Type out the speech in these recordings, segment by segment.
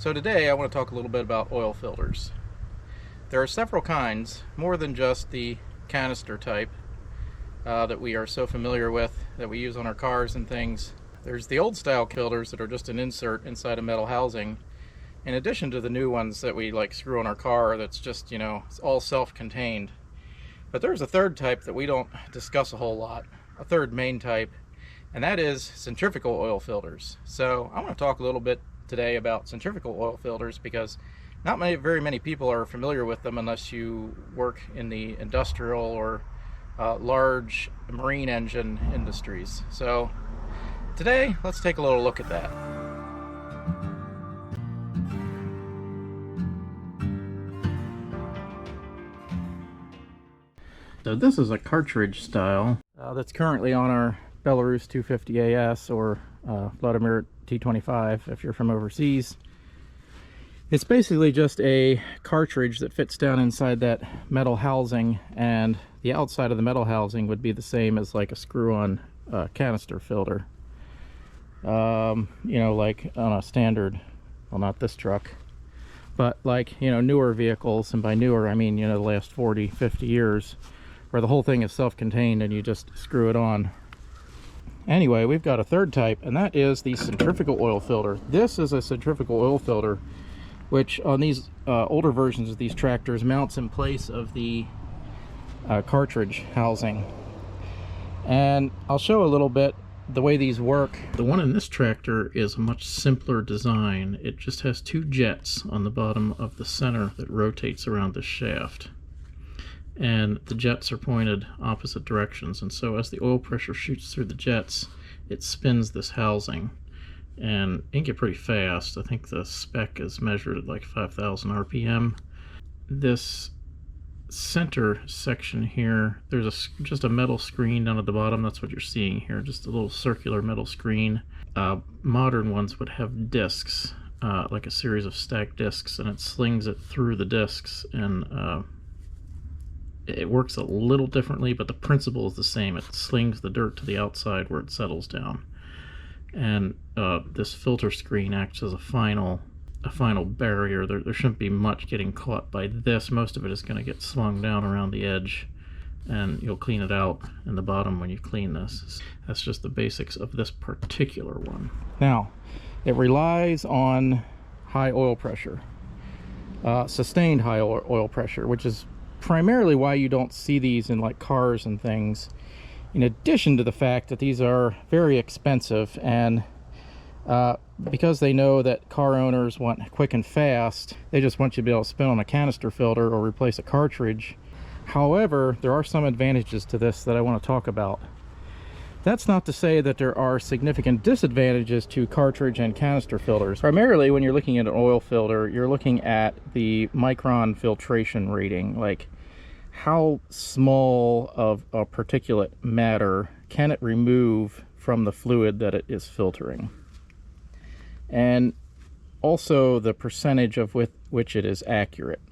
So today I want to talk a little bit about oil filters. There are several kinds, more than just the canister type that we are so familiar with, that we use on our cars and things. There's the old style filters that are just an insert inside a metal housing, in addition to the new ones that we like screw on our car that's just, it's all self-contained. But there's a third type that we don't discuss a whole lot, a third main type, and that is centrifugal oil filters. So I want to talk a little bit today about centrifugal oil filters because not very many people are familiar with them unless you work in the industrial or large marine engine industries. So today, let's take a little look at that. So this is a cartridge style that's currently on our Belarus 250 AS or Vladimir T25 if you're from overseas. It's basically just a cartridge that fits down inside that metal housing, and the outside of the metal housing would be the same as like a screw-on canister filter. Like on a standard, well, not this truck, but like, newer vehicles, and by newer I mean, the last 40, 50 years, where the whole thing is self-contained and you just screw it on. Anyway, we've got a third type, and that is the centrifugal oil filter. This is a centrifugal oil filter, which on these older versions of these tractors mounts in place of the cartridge housing. And I'll show a little bit the way these work. The one in this tractor is a much simpler design. It just has two jets on the bottom of the center that rotates around the shaft. And the jets are pointed opposite directions, and so as the oil pressure shoots through the jets, it spins this housing, and it can get pretty fast. I think the spec is measured at like 5,000 RPM. This center section here, there's just a metal screen down at the bottom. That's what you're seeing here, just a little circular metal screen. Modern ones would have discs, like a series of stacked discs, and it slings it through the discs, and it works a little differently, but the principle is the same. It slings the dirt to the outside where it settles down. And this filter screen acts as a final barrier. There shouldn't be much getting caught by this. Most of it is going to get slung down around the edge, and you'll clean it out in the bottom when you clean this. That's just the basics of this particular one. Now, it relies on high oil pressure, sustained high oil pressure, which is primarily why you don't see these in like cars and things, in addition to the fact that these are very expensive, and because they know that car owners want quick and fast, they just want you to be able to spin on a canister filter or replace a cartridge. However, there are some advantages to this that I want to talk about. That's not to say that there are significant disadvantages to cartridge and canister filters. Primarily, when you're looking at an oil filter, you're looking at the micron filtration rating, like how small of a particulate matter can it remove from the fluid that it is filtering, and also the percentage of which it is accurate.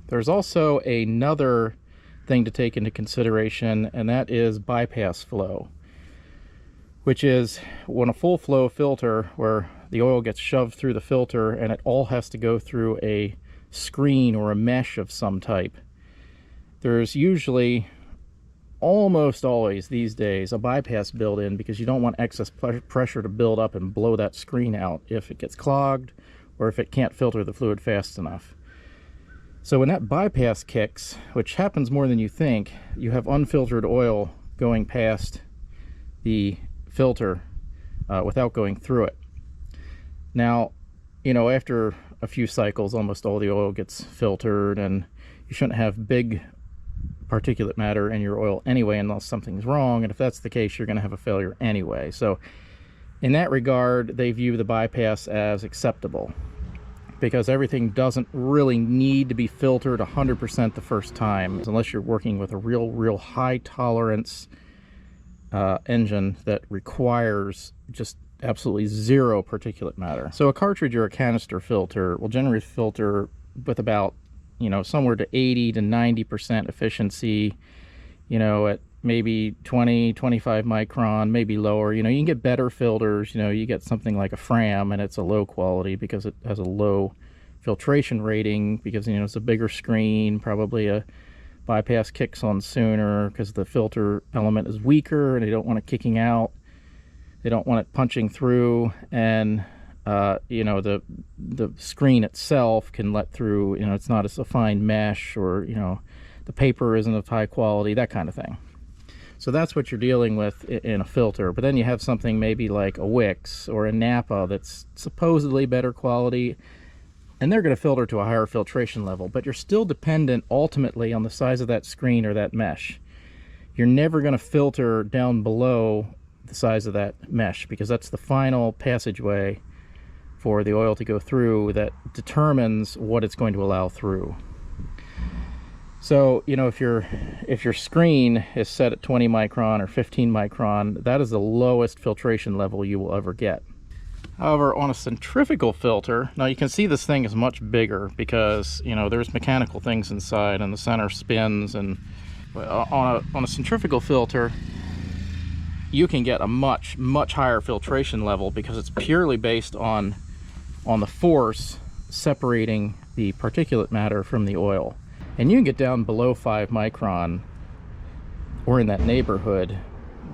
There's also another thing to take into consideration, and that is bypass flow, which is when a full flow filter where the oil gets shoved through the filter and it all has to go through a screen or a mesh of some type. There's usually, almost always these days, a bypass built in because you don't want excess pressure to build up and blow that screen out if it gets clogged or if it can't filter the fluid fast enough. So when that bypass kicks, which happens more than you think, you have unfiltered oil going past the filter without going through it. Now, after a few cycles, almost all the oil gets filtered, and you shouldn't have big particulate matter in your oil anyway unless something's wrong, and if that's the case, you're going to have a failure anyway. So in that regard, they view the bypass as acceptable, because everything doesn't really need to be filtered 100% the first time, unless you're working with a real high tolerance engine that requires just absolutely zero particulate matter. So a cartridge or a canister filter will generally filter with about, somewhere to 80 to 90% efficiency, at maybe 20, 25 micron, maybe lower. You know, you can get better filters. You know, you get something like a Fram and it's a low quality because it has a low filtration rating, because, you know, it's a bigger screen, probably a bypass kicks on sooner because the filter element is weaker and they don't want it kicking out. They don't want it punching through, and you know, the screen itself can let through, you know, it's not as a fine mesh, or, you know, the paper isn't of high quality, that kind of thing. So that's what you're dealing with in a filter. But then you have something maybe like a Wix or a Napa that's supposedly better quality, and they're going to filter to a higher filtration level, but you're still dependent ultimately on the size of that screen or that mesh. You're never going to filter down below the size of that mesh, because that's the final passageway for the oil to go through that determines what it's going to allow through. So, you know, if your screen is set at 20 micron or 15 micron, that is the lowest filtration level you will ever get. However, on a centrifugal filter, now you can see this thing is much bigger because, you know, there's mechanical things inside and the center spins, and on a centrifugal filter, you can get a much higher filtration level because it's purely based on the force separating the particulate matter from the oil. And you can get down below 5 micron, or in that neighborhood,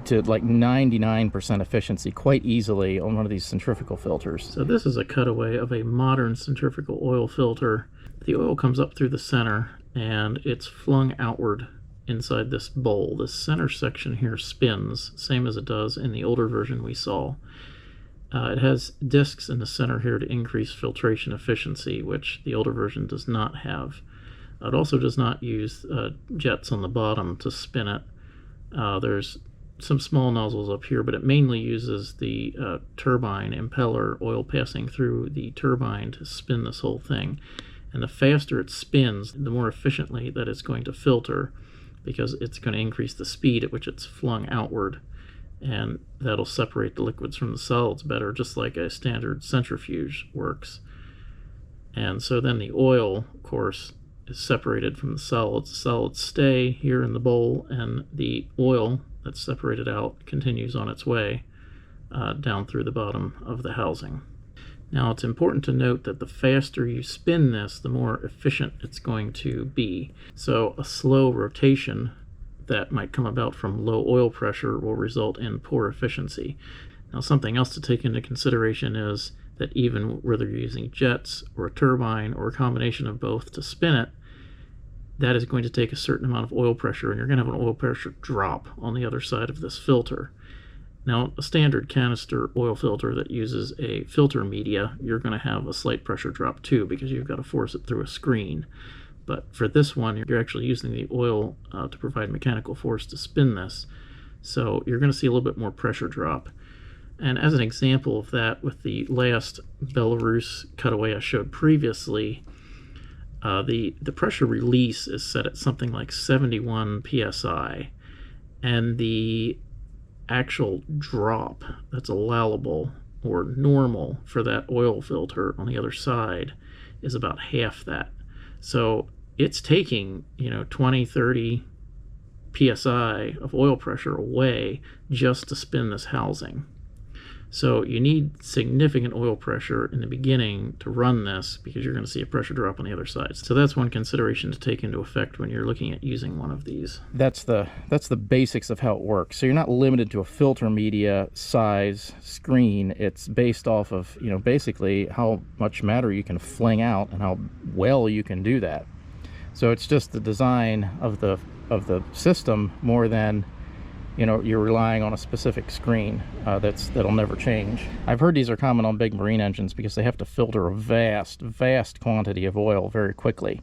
to like 99% efficiency quite easily on one of these centrifugal filters. So this is a cutaway of a modern centrifugal oil filter. The oil comes up through the center and it's flung outward inside this bowl. This center section here spins, same as it does in the older version we saw. It has discs in the center here to increase filtration efficiency, which the older version does not have. It also does not use jets on the bottom to spin it. There's some small nozzles up here, but it mainly uses the turbine impeller oil passing through the turbine to spin this whole thing. And the faster it spins, the more efficiently that it's going to filter, because it's going to increase the speed at which it's flung outward, and that'll separate the liquids from the solids better, just like a standard centrifuge works. And so then the oil, of course, is separated from the solids. The solids stay here in the bowl, and the oil that's separated out continues on its way down through the bottom of the housing. Now, it's important to note that the faster you spin this, the more efficient it's going to be. So a slow rotation that might come about from low oil pressure will result in poor efficiency. Now, something else to take into consideration is that even whether you're using jets or a turbine or a combination of both to spin it, that is going to take a certain amount of oil pressure, and you're going to have an oil pressure drop on the other side of this filter. Now, a standard canister oil filter that uses a filter media, you're going to have a slight pressure drop too, because you've got to force it through a screen. But for this one, you're actually using the oil to provide mechanical force to spin this, so you're going to see a little bit more pressure drop. And as an example of that, with the last Belarus cutaway I showed previously, the pressure release is set at something like 71 psi, and the actual drop that's allowable or normal for that oil filter on the other side is about half that. So it's taking, 20, 30 psi of oil pressure away just to spin this housing. So you need significant oil pressure in the beginning to run this, because you're going to see a pressure drop on the other side. So that's one consideration to take into effect when you're looking at using one of these. That's the basics of how it works. So you're not limited to a filter media size screen. It's based off of, basically how much matter you can fling out and how well you can do that. So it's just the design of the system more than you're relying on a specific screen that'll never change. I've heard these are common on big marine engines because they have to filter a vast quantity of oil very quickly.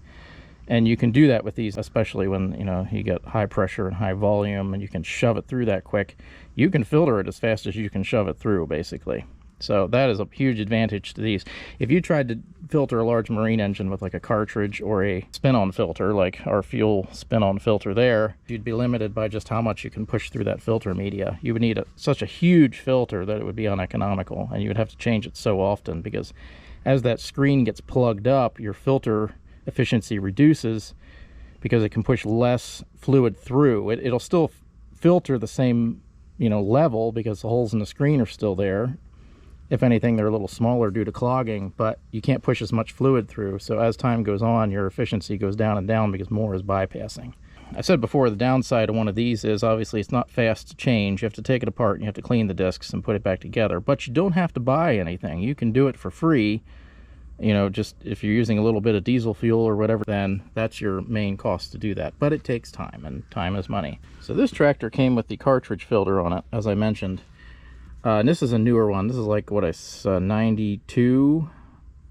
And you can do that with these, especially when you get high pressure and high volume and you can shove it through that quick. You can filter it as fast as you can shove it through, basically. So that is a huge advantage to these. If you tried to filter a large marine engine with like a cartridge or a spin-on filter, like our fuel spin-on filter there, you'd be limited by just how much you can push through that filter media. You would need such a huge filter that it would be uneconomical, and you would have to change it so often, because as that screen gets plugged up, your filter efficiency reduces because it can push less fluid through. It'll still filter the same, you know, level, because the holes in the screen are still there. If anything, they're a little smaller due to clogging, but you can't push as much fluid through. So as time goes on, your efficiency goes down and down because more is bypassing. I said before, the downside of one of these is obviously it's not fast to change. You have to take it apart and you have to clean the discs and put it back together. But you don't have to buy anything. You can do it for free. You know, just if you're using a little bit of diesel fuel or whatever, then that's your main cost to do that. But it takes time, and time is money. So this tractor came with the cartridge filter on it, as I mentioned. And this is a newer one. This is like, what, 92,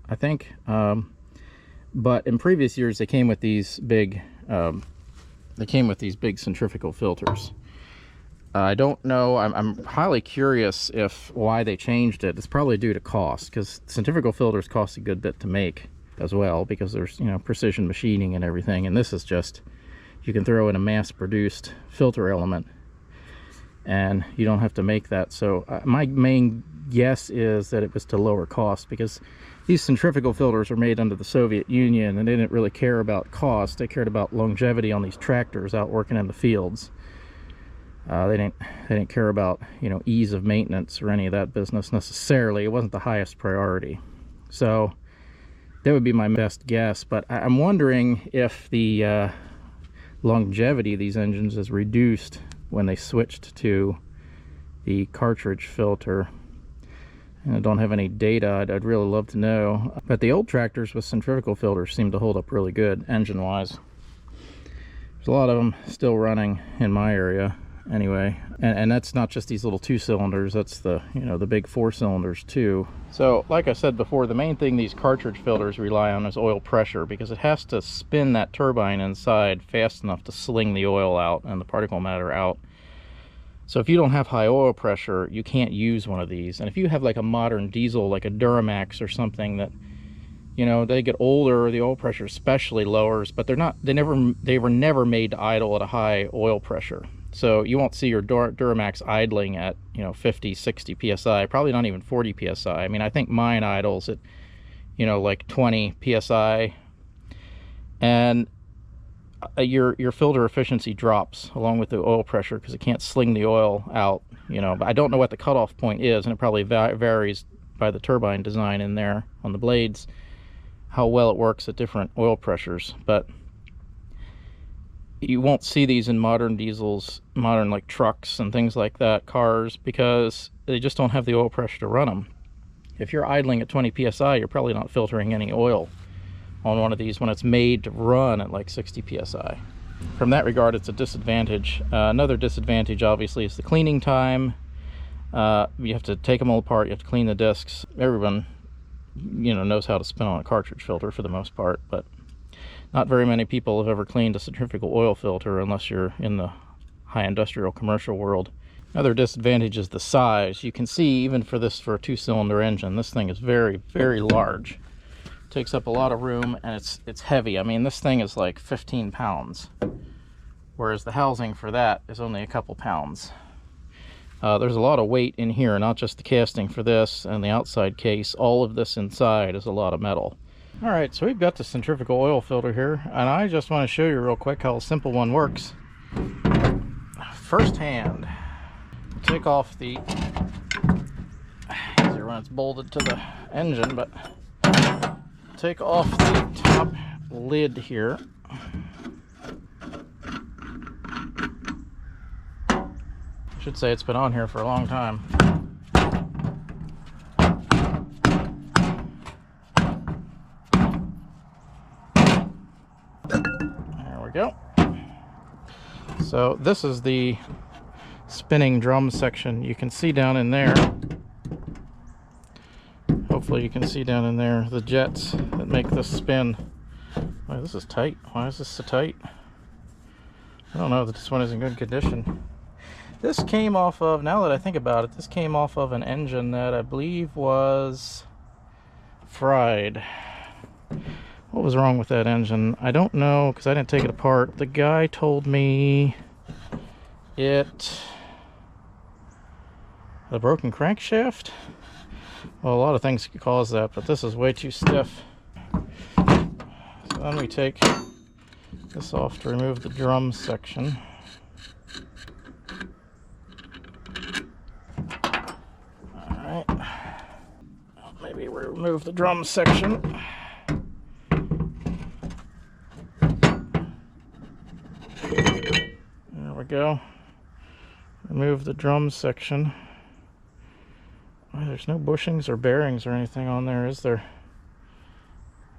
I think. But in previous years, they came with these big centrifugal filters. I don't know. I'm highly curious why they changed it. It's probably due to cost, because centrifugal filters cost a good bit to make as well, because there's, you know, precision machining and everything. And this is just, you can throw in a mass-produced filter element, and you don't have to make that. So my main guess is that it was to lower cost, because these centrifugal filters were made under the Soviet Union, and they didn't really care about cost. They cared about longevity on these tractors out working in the fields. They didn't care about, you know, ease of maintenance or any of that business necessarily. It wasn't the highest priority. So that would be my best guess. But I'm wondering if the longevity of these engines is reduced when they switched to the cartridge filter. And I don't have any data. I'd really love to know. But the old tractors with centrifugal filters seem to hold up really good engine-wise. There's a lot of them still running in my area anyway. And that's not just these little 2-cylinders. That's the, you know, the big 4-cylinders too. So like I said before, the main thing these cartridge filters rely on is oil pressure, because it has to spin that turbine inside fast enough to sling the oil out and the particle matter out. So if you don't have high oil pressure, you can't use one of these. And if you have like a modern diesel, like a Duramax or something that, you know, they get older, the oil pressure especially lowers, but they were never made to idle at a high oil pressure. So you won't see your Duramax idling at, you know, 50, 60 psi, probably not even 40 psi. I mean, I think mine idles at, you know, like 20 psi. And your filter efficiency drops along with the oil pressure, because it can't sling the oil out, you know. But I don't know what the cutoff point is, and it probably varies by the turbine design in there on the blades, how well it works at different oil pressures. But you won't see these in modern diesels, modern like trucks and things like that, cars, because they just don't have the oil pressure to run them. If you're idling at 20 psi, you're probably not filtering any oil on one of these when it's made to run at like 60 psi. From that regard, it's a disadvantage. Another disadvantage obviously is the cleaning time. You have to take them all apart, you have to clean the discs. Everyone, you know, knows how to spin on a cartridge filter for the most part, but not very many people have ever cleaned a centrifugal oil filter unless you're in the high industrial commercial world. Another disadvantage is the size. You can see, even for a 2-cylinder engine, this thing is very, very large. Takes up a lot of room, and it's heavy. I mean, this thing is like 15 pounds, whereas the housing for that is only a couple pounds. There's a lot of weight in here, not just the casting for this and the outside case. All of this inside is a lot of metal. All right, so we've got the centrifugal oil filter here, and I just want to show you real quick how a simple one works. First hand, take off the, easier when it's bolted to the engine, but take off the top lid here. I should say it's been on here for a long time. There we go. So this is the spinning drum section. You can see down in there, hopefully you can see down in there the jets that make this spin. Wow, this is tight. Why is this so tight? I don't know, this one is in good condition. This came off of, now that I think about it, this came off of an engine that I believe was fried. What was wrong with that engine? I don't know, because I didn't take it apart. The guy told me the broken crankshaft? Well, a lot of things could cause that, but this is way too stiff. So then we take this off to remove the drum section. remove the drum section. There we go. Remove the drum section. Oh, there's no bushings or bearings or anything on there, is there?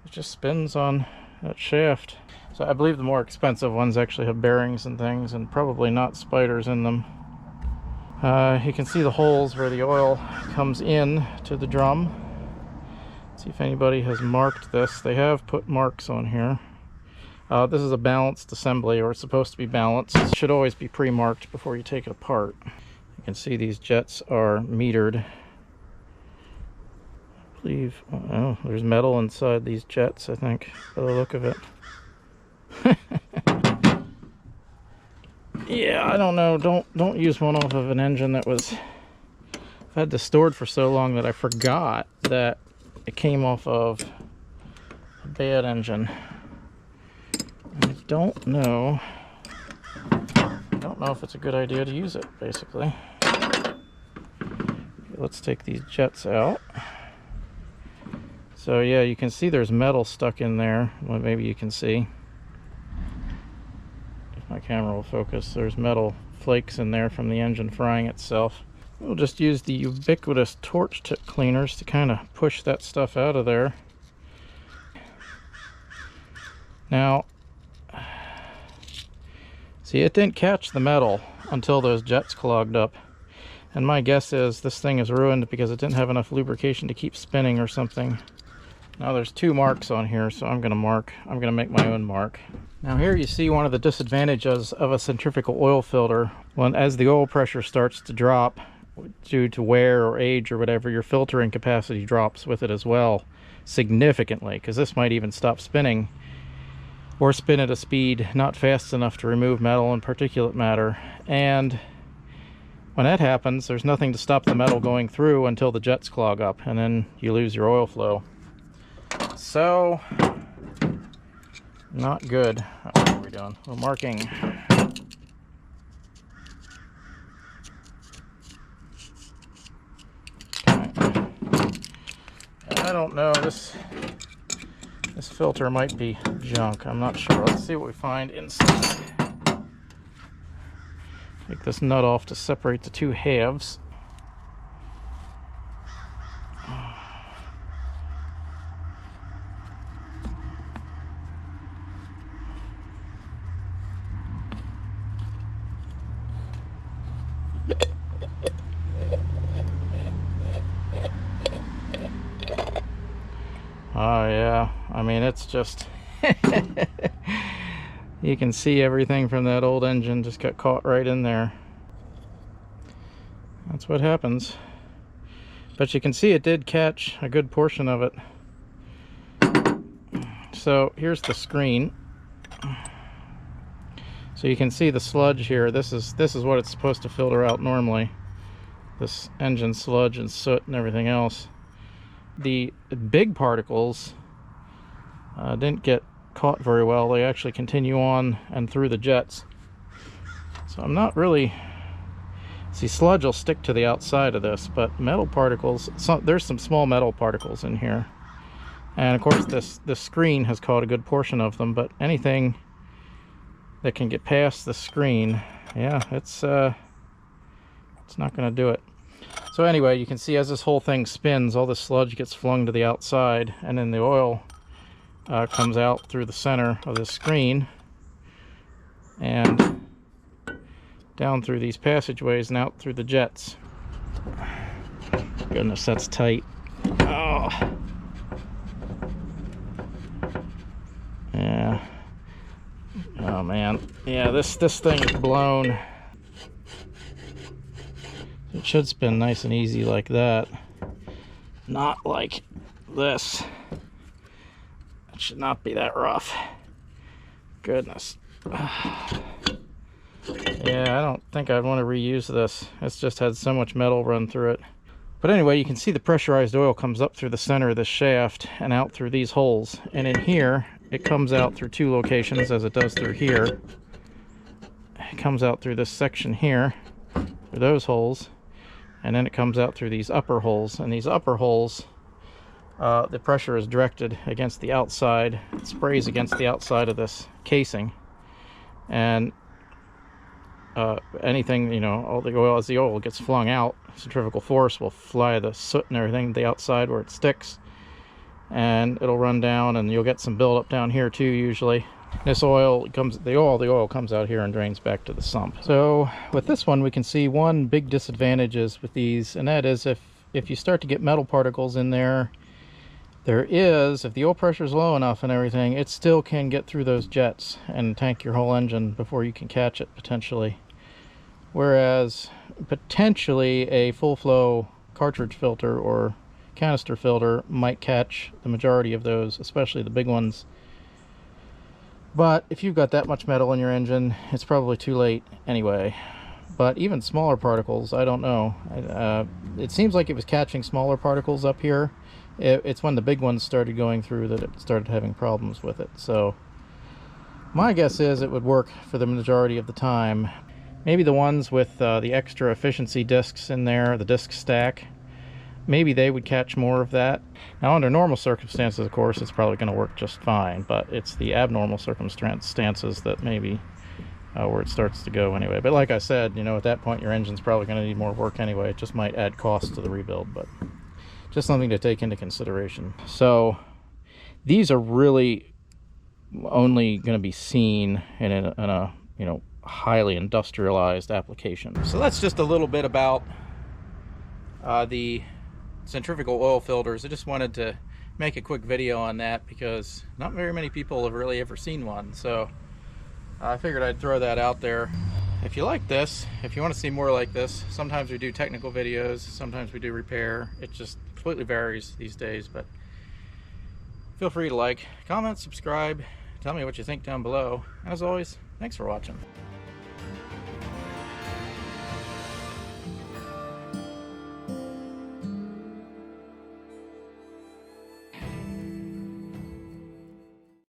It just spins on that shaft. So I believe the more expensive ones actually have bearings and things, and probably not spiders in them. You can see the holes where the oil comes in to the drum. See if anybody has marked this. They have put marks on here. This is a balanced assembly, or it's supposed to be balanced. It should always be pre-marked before you take it apart. You can see these jets are metered. I believe, oh, there's metal inside these jets, I think, by the look of it. Yeah, I don't know. Don't use one off of an engine that was, I've had this stored for so long that I forgot that it came off of a bad engine. I don't know if it's a good idea to use it, basically. Okay, let's take these jets out. So yeah, you can see there's metal stuck in there. Well, maybe you can see. If my camera will focus, there's metal flakes in there from the engine frying itself. We'll just use the ubiquitous torch tip cleaners to kind of push that stuff out of there. Now, see, it didn't catch the metal until those jets clogged up. And my guess is this thing is ruined because it didn't have enough lubrication to keep spinning or something. Now there's 2 marks on here, so I'm gonna make my own mark. Now here you see one of the disadvantages of a centrifugal oil filter. As the oil pressure starts to drop due to wear or age or whatever, your filtering capacity drops with it as well, significantly, because this might even stop spinning or spin at a speed not fast enough to remove metal and particulate matter. And when that happens, there's nothing to stop the metal going through until the jets clog up, and then you lose your oil flow. So, not good. What are we doing? We're marking. Okay. I don't know, this filter might be junk. I'm not sure. Let's see what we find inside. Take this nut off to separate the 2 halves. Oh yeah, I mean, it's just you can see everything from that old engine just got caught right in there. That's what happens. But you can see it did catch a good portion of it. So here's the screen. So you can see the sludge here. This is what it's supposed to filter out normally. This engine sludge and soot and everything else. The big particles didn't get caught very well. They actually continue on and through the jets. So I'm not really... See, sludge will stick to the outside of this, but metal particles, there's some small metal particles in here. And of course this screen has caught a good portion of them, but anything that can get past the screen, yeah, it's not going to do it. So anyway, you can see as this whole thing spins, all the sludge gets flung to the outside, and then the oil comes out through the center of the screen and down through these passageways and out through the jets. Goodness, that's tight. Oh. Yeah. Oh man. Yeah, this thing is blown. It should spin nice and easy like that. Not like this. It should not be that rough. Goodness. Yeah, I don't think I'd want to reuse this. It's just had so much metal run through it. But anyway, you can see the pressurized oil comes up through the center of this shaft and out through these holes. And in here, it comes out through 2 locations as it does through here. It comes out through this section here, through those holes. And then it comes out through these upper holes. And these upper holes the pressure is directed against the outside. It sprays against the outside of this casing, and anything, you know, all the oil, as the oil gets flung out, centrifugal force will fly the soot and everything to the outside where it sticks, and it'll run down, and you'll get some buildup down here too usually. This oil comes, the oil comes out here and drains back to the sump. So with this one, we can see one big disadvantage is with these, and that is if you start to get metal particles in there, if the oil pressure is low enough and everything, it still can get through those jets and tank your whole engine before you can catch it potentially. Whereas potentially a full flow cartridge filter or canister filter might catch the majority of those, especially the big ones. But if you've got that much metal in your engine, it's probably too late anyway. But even smaller particles, I don't know. It seems like it was catching smaller particles up here. It's when the big ones started going through that it started having problems with it. So my guess is it would work for the majority of the time. Maybe the ones with the extra efficiency discs in there, the disc stack, maybe they would catch more of that. Now under normal circumstances, of course, it's probably going to work just fine, but it's the abnormal circumstances that maybe where it starts to go anyway. But like I said, you know, at that point your engine's probably going to need more work anyway. It just might add cost to the rebuild, but just something to take into consideration. So these are really only going to be seen in a you know, highly industrialized application. So that's just a little bit about the centrifugal oil filters. I just wanted to make a quick video on that because not very many people have really ever seen one, so I figured I'd throw that out there. If you like this, if you want to see more like this, sometimes we do technical videos, sometimes we do repair. It just completely varies these days, but feel free to like, comment, subscribe, tell me what you think down below. As always, thanks for watching.